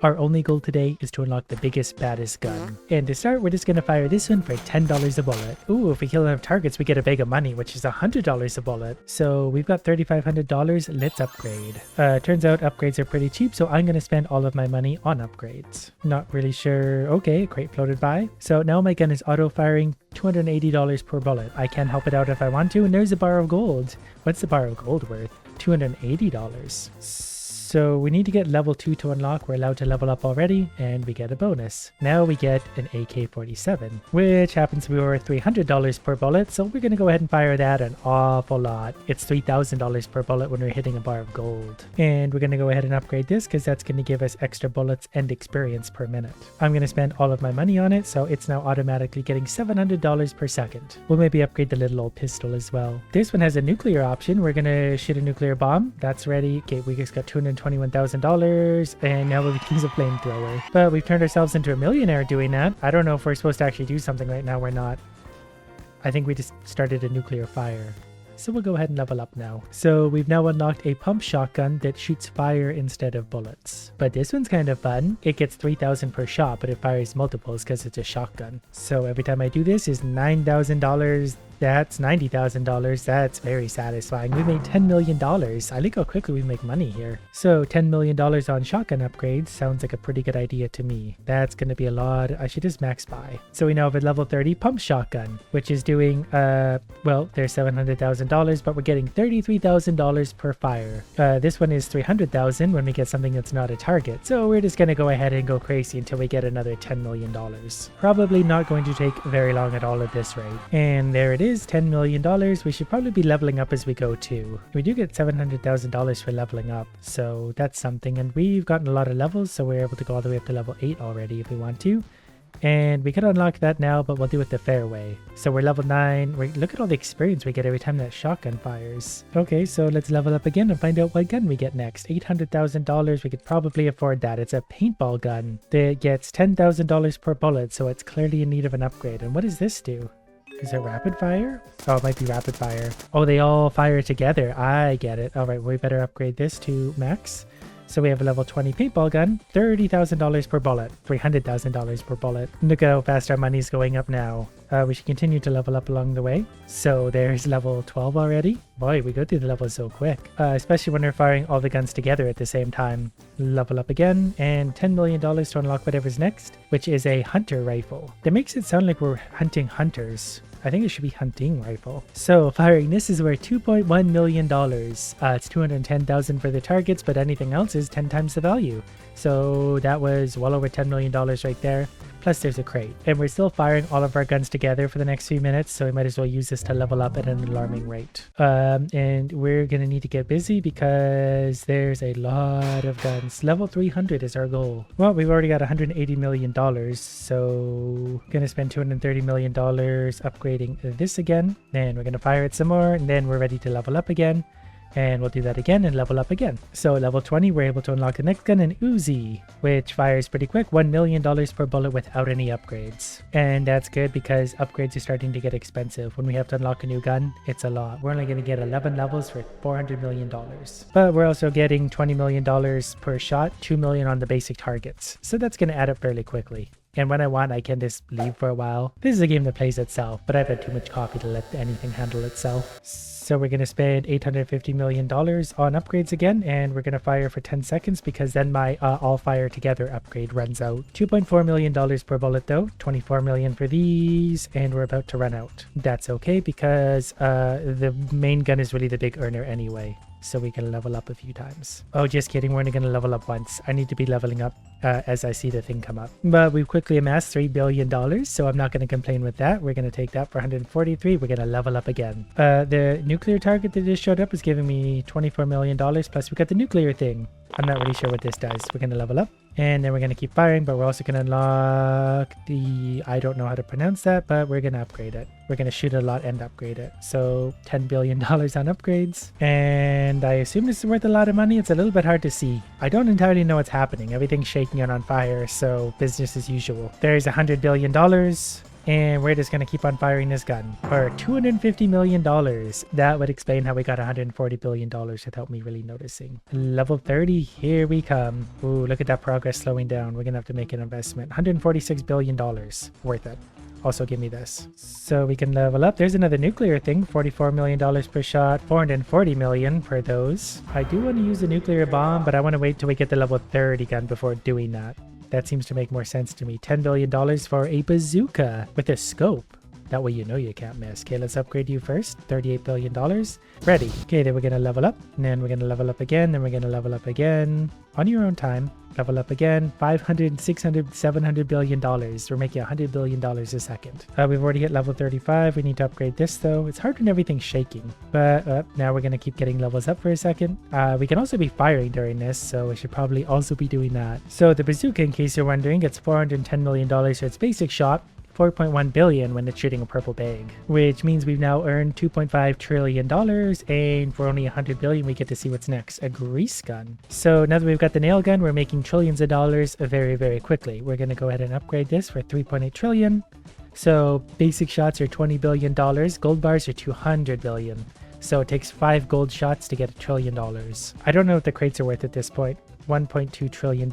Our only goal today is to unlock the biggest, baddest gun. And to start, we're just going to fire this one for $10 a bullet. Ooh, if we kill enough targets, we get a bag of money, which is $100 a bullet. So we've got $3,500. Let's upgrade. Turns out upgrades are pretty cheap, so I'm going to spend all of my money on upgrades. Not really sure. Okay, crate floated by. So now my gun is auto-firing $280 per bullet. I can help it out if I want to, and there's a bar of gold. What's the bar of gold worth? $280. So we need to get level 2 to unlock. We're allowed to level up already, and we get a bonus. Now we get an AK-47, which happens to be worth $300 per bullet, so we're going to go ahead and fire that an awful lot. It's $3,000 per bullet when we're hitting a bar of gold. And we're going to go ahead and upgrade this because that's going to give us extra bullets and experience per minute. I'm going to spend all of my money on it, so it's now automatically getting $700 per second. We'll maybe upgrade the little old pistol as well. This one has a nuclear option. We're going to shoot a nuclear bomb. That's ready. Okay, we just got $221,000, and now we can use a flamethrower. But we've turned ourselves into a millionaire doing that. I don't know if we're supposed to actually do something right now. We're not. I think we just started a nuclear fire. So we'll go ahead and level up now. So we've now unlocked a pump shotgun that shoots fire instead of bullets. But this one's kind of fun. It gets 3,000 per shot, but it fires multiples because it's a shotgun. So every time I do this is $9,000. That's $90,000. That's very satisfying. We made $10 million. I like how quickly we make money here. So $10 million on shotgun upgrades sounds like a pretty good idea to me. That's going to be a lot. I should just max buy. So we now have a level 30 pump shotgun, which is doing, well, there's $700,000, but we're getting $33,000 per fire. This one is $300,000 when we get something that's not a target. So we're just going to go ahead and go crazy until we get another $10 million. Probably not going to take very long at all at this rate. And there it is. $10 million. We should probably be leveling up as we go too. We do get $700,000 for leveling up, so that's something. And we've gotten a lot of levels, so we're able to go all the way up to level 8 already if we want to. And we could unlock that now, but we'll do it the fair way. So we're level 9. Look at all the experience we get every time that shotgun fires. Okay, so let's level up again and find out what gun we get next. $800,000. We could probably afford that. It's a paintball gun that gets $10,000 per bullet, so it's clearly in need of an upgrade. And what does this do? Is it rapid fire? Oh, it might be rapid fire. Oh, they all fire together. I get it. All right, we better upgrade this to max. So we have a level 20 paintball gun, $30,000 per bullet, $300,000 per bullet. Look at how fast our money's going up now. We should continue to level up along the way. So there's level 12 already. Boy, we go through the levels so quick, especially when we're firing all the guns together at the same time. Level up again, and $10 million to unlock whatever's next, which is a hunter rifle. That makes it sound like we're hunting hunters. I think it should be hunting rifle. So firing this is worth $2.1 million. It's $210,000 for the targets, but anything else is 10 times the value. So that was well over $10 million right there. Plus there's a crate. And we're still firing all of our guns together for the next few minutes, so we might as well use this to level up at an alarming rate. And we're gonna need to get busy because there's a lot of guns. Level 300 is our goal. Well, we've already got $180 million, so gonna spend $230 million upgrading this again. Then we're gonna fire it some more, and then we're ready to level up again. And we'll do that again and level up again. So level 20, we're able to unlock the next gun, an Uzi, which fires pretty quick, $1 million per bullet without any upgrades. And that's good because upgrades are starting to get expensive. When we have to unlock a new gun, it's a lot. We're only going to get 11 levels for $400 million. But we're also getting $20 million per shot, $2 million on the basic targets. So that's going to add up fairly quickly. And when I want, I can just leave for a while. This is a game that plays itself, but I've had too much coffee to let anything handle itself. So we're going to spend $850 million on upgrades again, and we're going to fire for 10 seconds because then my all fire together upgrade runs out. $2.4 million per bullet though, $24 million for these, and we're about to run out. That's okay because the main gun is really the big earner anyway. So we can level up a few times. Oh, just kidding. We're only going to level up once. I need to be leveling up as I see the thing come up. But we've quickly amassed $3 billion, so I'm not going to complain with that. We're going to take that for 143. We're going to level up again. The nuclear target that just showed up is giving me $24 million, plus we got the nuclear thing. I'm not really sure what this does. We're going to level up. And then we're going to keep firing, but we're also going to unlock the, I don't know how to pronounce that, but we're going to upgrade it. We're going to shoot a lot and upgrade it. So $10 billion on upgrades. And I assume this is worth a lot of money. It's a little bit hard to see. I don't entirely know what's happening. Everything's shaking and on fire, so business as usual. There's $100 billion. And we're just going to keep on firing this gun for $250 million. That would explain how we got $140 billion without me really noticing. Level 30, here we come. Ooh, look at that progress slowing down. We're going to have to make an investment. $146 billion. Worth it. Also give me this. So we can level up. There's another nuclear thing. $44 million per shot. $440 million per those. I do want to use a nuclear bomb, but I want to wait till we get the level 30 gun before doing that. That seems to make more sense to me. $10 billion for a bazooka with a scope. That way you know you can't miss. Okay, let's upgrade you first. $38 billion. Ready. Okay, then we're going to level up. And then we're going to level up again. Then we're going to level up again. On your own time. Level up again. 500, 600, $700 billion. We're making $100 billion a second. We've already hit level 35. We need to upgrade this though. It's hard when everything's shaking. But now we're going to keep getting levels up for a second. We can also be firing during this, so we should probably also be doing that. So the bazooka, in case you're wondering, gets $410 million for its basic shot. 4.1 billion when it's shooting a purple bag, which means we've now earned $2.5 trillion, and for only 100 billion we get to see what's next, a grease gun. So now that we've got the nail gun, we're making trillions of dollars very, very quickly. We're going to go ahead and upgrade this for 3.8 trillion. So basic shots are $20 billion, gold bars are 200 billion. So it takes 5 gold shots to get $1 trillion. I don't know if the crates are worth at this point. $1.2 trillion.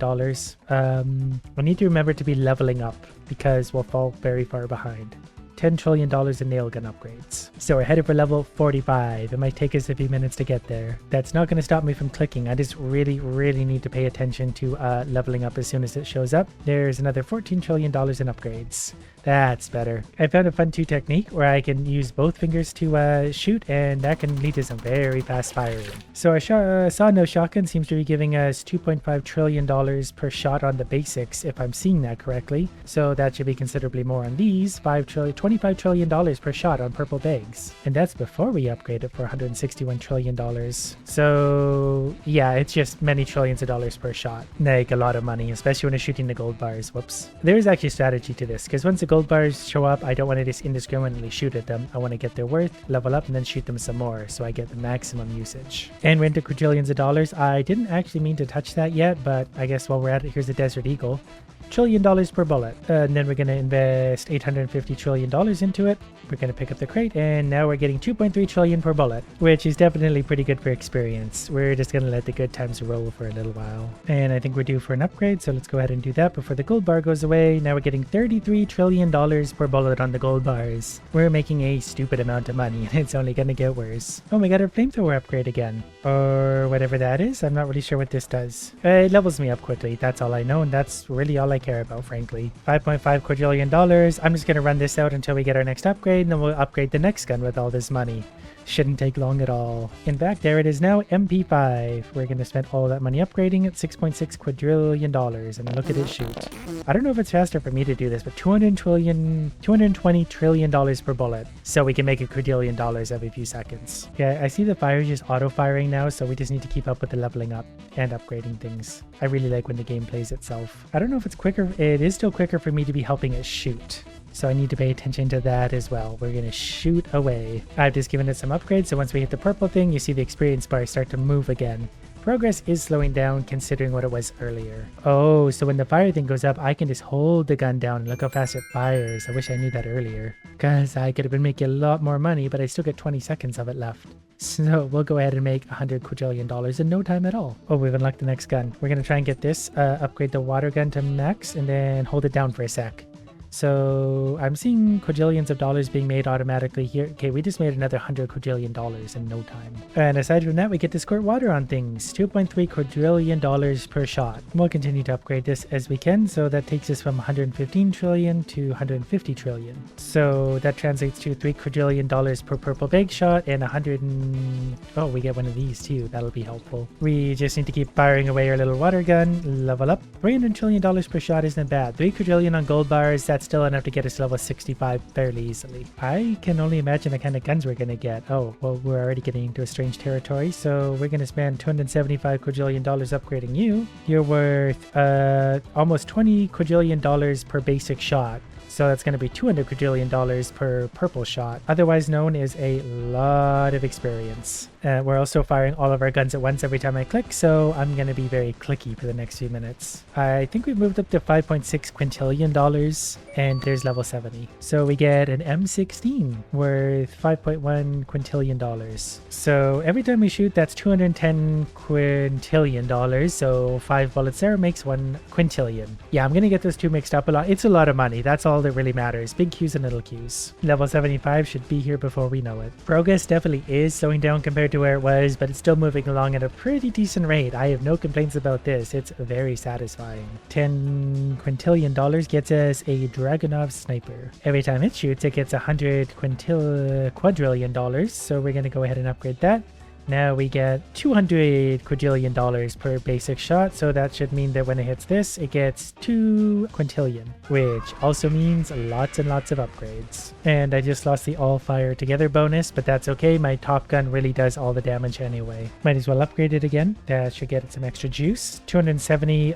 I need to remember to be leveling up because we'll fall very far behind. $10 trillion in nail gun upgrades. So we're headed for level 45. It might take us a few minutes to get there. That's not going to stop me from clicking. I just really need to pay attention to leveling up as soon as it shows up. There's another $14 trillion in upgrades. That's better. I found a fun 2 technique where I can use both fingers to shoot, and that can lead to some very fast firing. So our Sawn-off shotgun seems to be giving us $2.5 trillion per shot on the basics, if I'm seeing that correctly. So that should be considerably more on these. $25 trillion per shot on purple bags. And that's before we upgrade it for $161 trillion. So yeah, it's just many trillions of dollars per shot. Like a lot of money, especially when it's shooting the gold bars. Whoops. There is actually strategy to this, because once the gold bars show up, I don't want to just indiscriminately shoot at them. I want to get their worth, level up, and then shoot them some more so I get the maximum usage. And we're into quadrillions of dollars. I didn't actually mean to touch that yet, but I guess while we're at it, here's a Desert Eagle. $1 trillion per bullet. And then we're going to invest $850 trillion into it. We're going to pick up the crate, and now we're getting 2.3 trillion per bullet, which is definitely pretty good for experience. We're just going to let the good times roll for a little while. And I think we're due for an upgrade, so let's go ahead and do that before the gold bar goes away. Now we're getting $33 trillion per bullet on the gold bars. We're making a stupid amount of money, and it's only going to get worse. Oh, we got our flamethrower upgrade again. Or whatever that is. I'm not really sure what this does. It levels me up quickly. That's all I know, and that's really all I care about, frankly. $5.5 quadrillion. I'm just going to run this out until we get our next upgrade, and then we'll upgrade the next gun with all this money. Shouldn't take long at all. In fact, there it is now, MP5. We're going to spend all that money upgrading it, $6.6 quadrillion, and look at it shoot. I don't know if it's faster for me to do this, but $220 trillion per bullet. So we can make $1 quadrillion every few seconds. Yeah, I see the fire just auto-firing now, so we just need to keep up with the leveling up and upgrading things. I really like when the game plays itself. I don't know if it's quicker. It is still quicker for me to be helping it shoot. So I need to pay attention to that as well. We're going to shoot away. I've just given it some upgrades, so once we hit the purple thing, you see the experience bar start to move again. Progress is slowing down considering what it was earlier. Oh, so when the fire thing goes up, I can just hold the gun down and look how fast it fires. I wish I knew that earlier, because I could have been making a lot more money, but I still get 20 seconds of it left. So we'll go ahead and make $100 quadrillion in no time at all. Oh, we've unlocked the next gun. We're going to try and get this, upgrade the water gun to max, and then hold it down for a sec. So I'm seeing quadrillions of dollars being made automatically here. Okay, we just made another $100 quadrillion in no time. And aside from that, we get to squirt water on things. $2.3 quadrillion per shot. We'll continue to upgrade this as we can. So that takes us from 115 trillion to 150 trillion. So that translates to $3 quadrillion per purple bag shot and oh, we get one of these too. That'll be helpful. We just need to keep firing away our little water gun. Level up. $300 trillion per shot isn't bad. 3 quadrillion on gold bars. That's still enough to get us to level 65 fairly easily. I can only imagine the kind of guns we're going to get. Oh, well, we're already getting into a strange territory, so we're going to spend $275 quadrillion upgrading you. You're worth almost $20 quadrillion per basic shot. So that's going to be $200 quadrillion per purple shot, otherwise known as a lot of experience. We're also firing all of our guns at once every time I click, so I'm going to be very clicky for the next few minutes. I think we moved up to $5.6 quintillion, and there's level 70. So we get an M16 worth $5.1 quintillion. So every time we shoot, that's $210 quintillion. So 5 bullets there makes 1 quintillion. Yeah, I'm going to get those two mixed up a lot. It's a lot of money. That's all that really matters. Big Qs and little Qs. Level 75 should be here before we know it. Progress definitely is slowing down compared to where it was, but it's still moving along at a pretty decent rate. I have no complaints about this. It's very satisfying. $10 quintillion gets us a Dragunov sniper. Every time it shoots, it gets $100 quadrillion. So we're going to go ahead and upgrade that. Now we get $200 quadrillion per basic shot, so that should mean that when it hits this, it gets 2 quintillion, which also means lots and lots of upgrades. And I just lost the all fire together bonus, but that's okay. My top gun really does all the damage anyway. Might as well upgrade it again. That should get it some extra juice. 270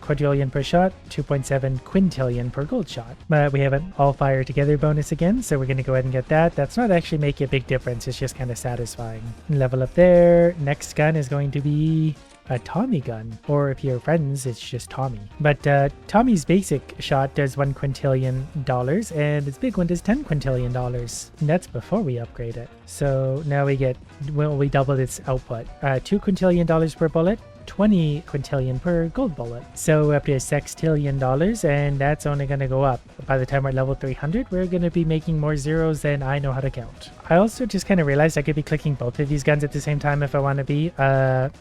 quadrillion per shot, 2.7 quintillion per gold shot. But we have an all fire together bonus again, so we're going to go ahead and get that. That's not actually making a big difference. It's just kind of satisfying. Level up there. Next gun is going to be a Tommy gun, or if you're friends, it's just Tommy. But Tommy's basic shot does $1 quintillion, and its big one does $10 quintillion. And that's before we upgrade it. So now we get, well, we doubled its output. $2 quintillion per bullet, 20 quintillion per gold bullet. So up to $6 trillion, and that's only going to go up. By the time we're at level 300, we're going to be making more zeros than I know how to count. I also just kind of realized I could be clicking both of these guns at the same time if I want to be. The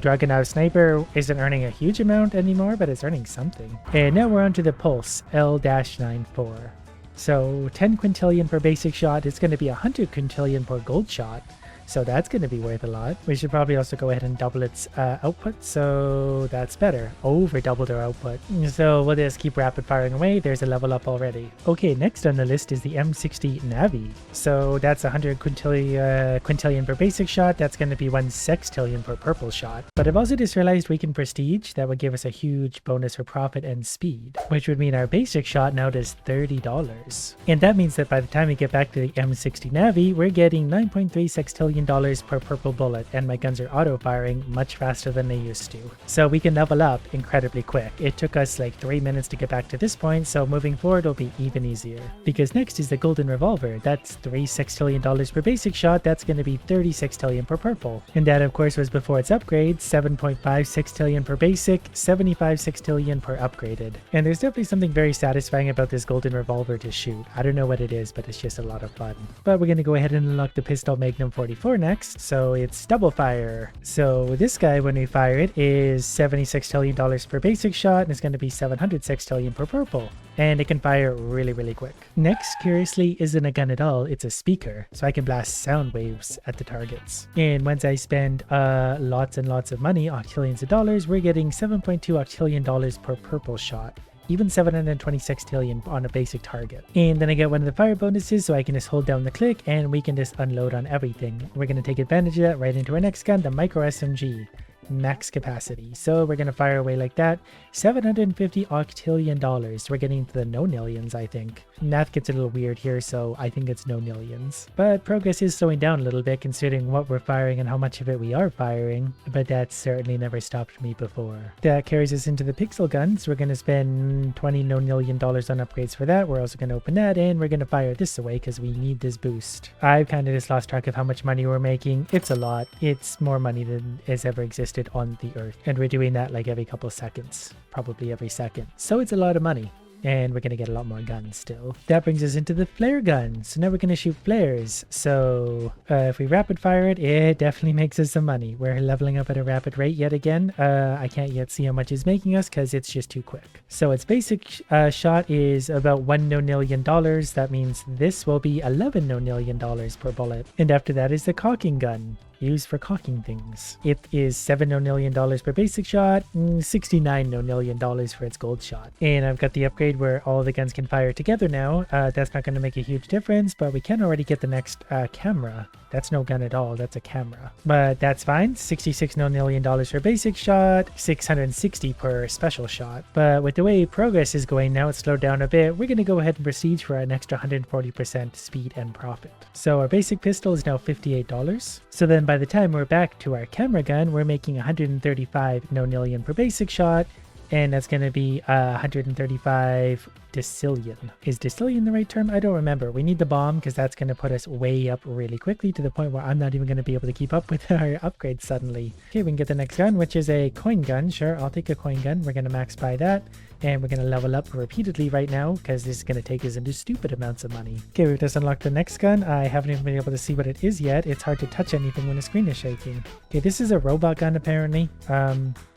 Dragunov sniper isn't earning a huge amount anymore, but it's earning something. And now we're on to the Pulse L-94. So 10 quintillion per basic shot. It's going to be 100 quintillion per gold shot. So that's going to be worth a lot. We should probably also go ahead and double its output. So that's better. Over doubled our output. So we'll just keep rapid firing away. There's a level up already. Okay, next on the list is the M60 Navi. So that's 100 quintillion per basic shot. That's going to be 1 sextillion per purple shot. But I've also just realized we can prestige. That would give us a huge bonus for profit and speed, which would mean our basic shot now does $30. And that means that by the time we get back to the M60 Navi, we're getting 9.3 sextillion per purple bullet, and my guns are auto firing much faster than they used to. So we can level up incredibly quick. It took us like 3 minutes to get back to this point, so moving forward will be even easier. Because next is the golden revolver. That's $3 sextillion per basic shot. That's going to be 30 sextillion per purple. And that of course was before its upgrade. 7.5 sextillion per basic, 75 sextillion per upgraded. And there's definitely something very satisfying about this golden revolver to shoot. I don't know what it is, but it's just a lot of fun. But we're going to go ahead and unlock the pistol Magnum 44 next, so it's double fire. So this guy, when we fire it, is $76 sextillion per basic shot, and it's going to be 700 sextillion per purple. And it can fire really, really quick. Next, curiously, isn't a gun at all, it's a speaker, so I can blast sound waves at the targets. And once I spend lots and lots of money, octillions of dollars, we're getting $7.2 octillion per purple shot. Even 720 sextillion on a basic target. And then I get one of the fire bonuses, so I can just hold down the click and we can just unload on everything. We're going to take advantage of that right into our next gun, the micro SMG. Max capacity. So we're going to fire away like that. $750 octillion. We're getting to the nonillions, I think. Math gets a little weird here, so I think it's nonillions. But progress is slowing down a little bit considering what we're firing and how much of it we are firing. But that certainly never stopped me before. That carries us into the pixel guns. We're going to spend $20 nonillion on upgrades for that. We're also going to open that and we're going to fire this away because we need this boost. I've kind of just lost track of how much money we're making. It's a lot. It's more money than has ever existed on the earth, and we're doing that like every couple of seconds, probably every second, so it's a lot of money. And we're going to get a lot more guns still. That brings us into the flare gun. So now we're going to shoot flares. So if we rapid fire it, it definitely makes us some money. We're leveling up at a rapid rate yet again. I can't yet see how much it's making us because it's just too quick. So its basic shot is about $1 nonillion. That means this will be $11 nonillion per bullet. And after that is the caulking gun. used for cocking things. It is $7 million per basic shot, $69 million for its gold shot. And I've got the upgrade where all the guns can fire together now. That's not going to make a huge difference, but we can already get the next camera. That's no gun at all, that's a camera. But that's fine, $66 million per basic shot, 660 per special shot. But with the way progress is going now, it's slowed down a bit. We're going to go ahead and proceed for an extra 140% speed and profit. So our basic pistol is now $58. So then by the time we're back to our camera gun, we're making 135 million per basic shot. And that's going to be 135 decillion. Is decillion the right term? I don't remember. We need the bomb because that's going to put us way up really quickly to the point where I'm not even going to be able to keep up with our upgrades suddenly. Okay, we can get the next gun, which is a coin gun. Sure, I'll take a coin gun. We're going to max buy that. And we're going to level up repeatedly right now because this is going to take us into stupid amounts of money. Okay, we've just unlocked the next gun. I haven't even been able to see what it is yet. It's hard to touch anything when the screen is shaking. Okay, this is a robot gun apparently.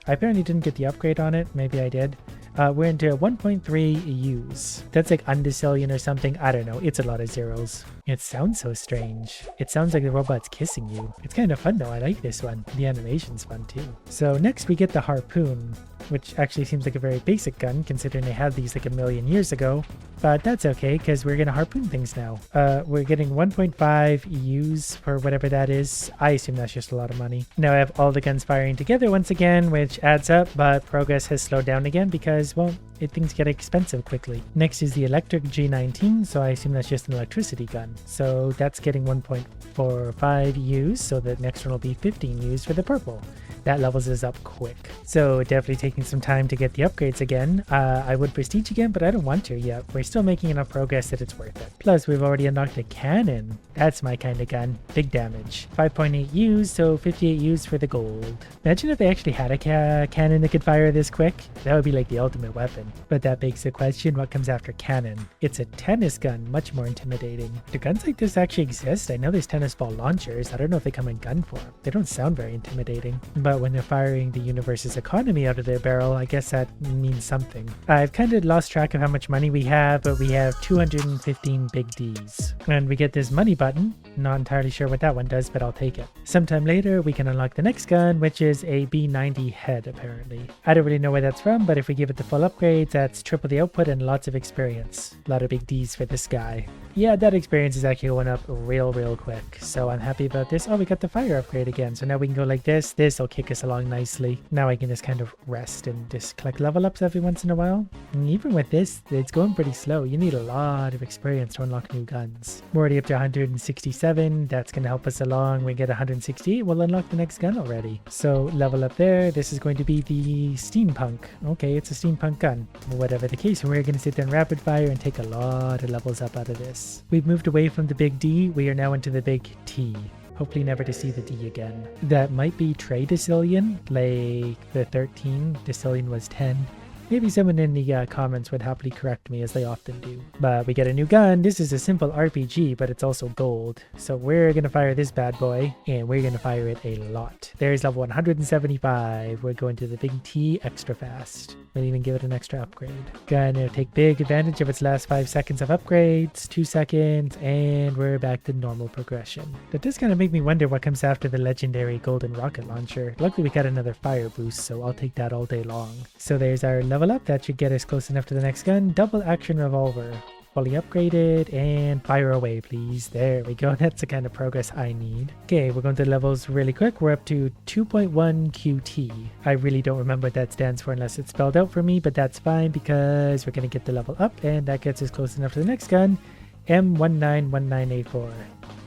I apparently didn't get the upgrade on it. Maybe I did. We're into 1.3 U's. That's like undecillion or something. I don't know. It's a lot of zeros. It sounds so strange. It sounds like the robot's kissing you. It's kind of fun though. I like this one. The animation's fun too. So next we get the harpoon, which actually seems like a very basic gun considering they had these like a million years ago. But that's okay because we're going to harpoon things now. We're getting 1.5 U's for whatever that is. I assume that's just a lot of money. Now I have all the guns firing together once again, which adds up, but progress has slowed down again because, well, things get expensive quickly. Next is the electric G19, so I assume that's just an electricity gun. So that's getting 1.45 U's, so the next one will be 15 U's for the purple. That levels us up quick. So definitely taking some time to get the upgrades again. I would prestige again, but I don't want to yet. We're still making enough progress that it's worth it. Plus, we've already unlocked a cannon. That's my kind of gun. Big damage. 5.8 U's, so 58 U's for the gold. Imagine if they actually had a cannon that could fire this quick. That would be like the ultimate weapon. But that begs the question, what comes after cannon? It's a tennis gun, much more intimidating. Do guns like this actually exist? I know there's tennis ball launchers. I don't know if they come in gun form. They don't sound very intimidating. But when they're firing the universe's economy out of their barrel, I guess that means something. I've kind of lost track of how much money we have, but we have 215 big D's. And we get this money button. Not entirely sure what that one does, but I'll take it. Sometime later, we can unlock the next gun, which is a B90 head, apparently. I don't really know where that's from, but if we give it the full upgrades, that's triple the output and lots of experience. A lot of big D's for this guy. Yeah, that experience is actually going up real quick, so I'm happy about this. Oh, we got the fire upgrade again, so now we can go like this. This will kick us along nicely. Now I can just kind of rest and just collect level ups every once in a while. And even with this, it's going pretty slow. You need a lot of experience to unlock new guns. We're already up to 167. That's going to help us along. We get 168. We'll unlock the next gun already. So level up there. This is going to be the steampunk. Okay, it's a steampunk gun. Whatever the case, we're going to sit there in rapid fire and take a lot of levels up out of this. We've moved away from the big D. We are now into the big T. Hopefully never to see the D again. That might be Trey Decillion, like the 13. Decillion was 10. Maybe someone in the comments would happily correct me as they often do. But we get a new gun. This is a simple RPG, but it's also gold. So we're going to fire this bad boy, and we're going to fire it a lot. There's level 175. We're going to the big T extra fast. We'll even give it an extra upgrade. Gonna take big advantage of its last 5 seconds of upgrades, 2 seconds, and we're back to normal progression. That does kind of make me wonder what comes after the legendary golden rocket launcher. Luckily we got another fire boost, so I'll take that all day long. So there's our level up. That should get us close enough to the next gun. Double action revolver. Fully upgraded, and fire away please. There we go. That's the kind of progress I need. Okay, we're going to levels really quick. We're up to 2.1 QT. I really don't remember what that stands for unless it's spelled out for me, but that's fine because we're going to get the level up, and that gets us close enough to the next gun, M191984.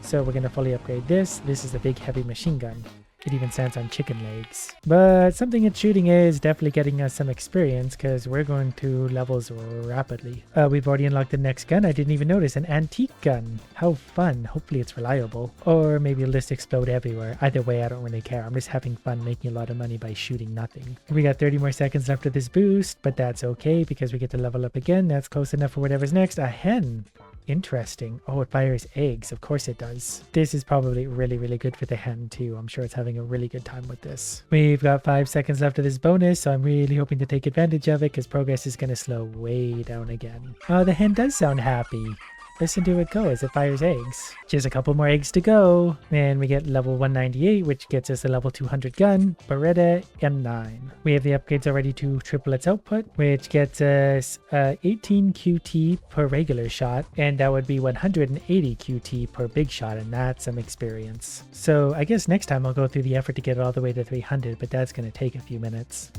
So we're going to fully upgrade this. This is a big heavy machine gun. It even stands on chicken legs. But something it's shooting is definitely getting us some experience because we're going through levels rapidly. We've already unlocked the next gun. I didn't even notice. An antique gun. How fun. Hopefully it's reliable. Or maybe it'll just explode everywhere. Either way, I don't really care. I'm just having fun making a lot of money by shooting nothing. We got 30 more seconds left of this boost, but that's okay because we get to level up again. That's close enough for whatever's next. A hen. Interesting. Oh, it fires eggs. Of course it does. This is probably really good for the hen too. I'm sure it's having a really good time with this. We've got 5 seconds left of this bonus, so I'm really hoping to take advantage of it because progress is going to slow way down again. Oh, the hen does sound happy. listen to it go as it fires eggs. Just a couple more eggs to go. And we get level 198, which gets us a level 200 gun, Beretta M9. We have the upgrades already to triplets output, which gets us 18 QT per regular shot, and that would be 180 QT per big shot, and that's some experience. So I guess next time I'll go through the effort to get it all the way to 300, but that's going to take a few minutes.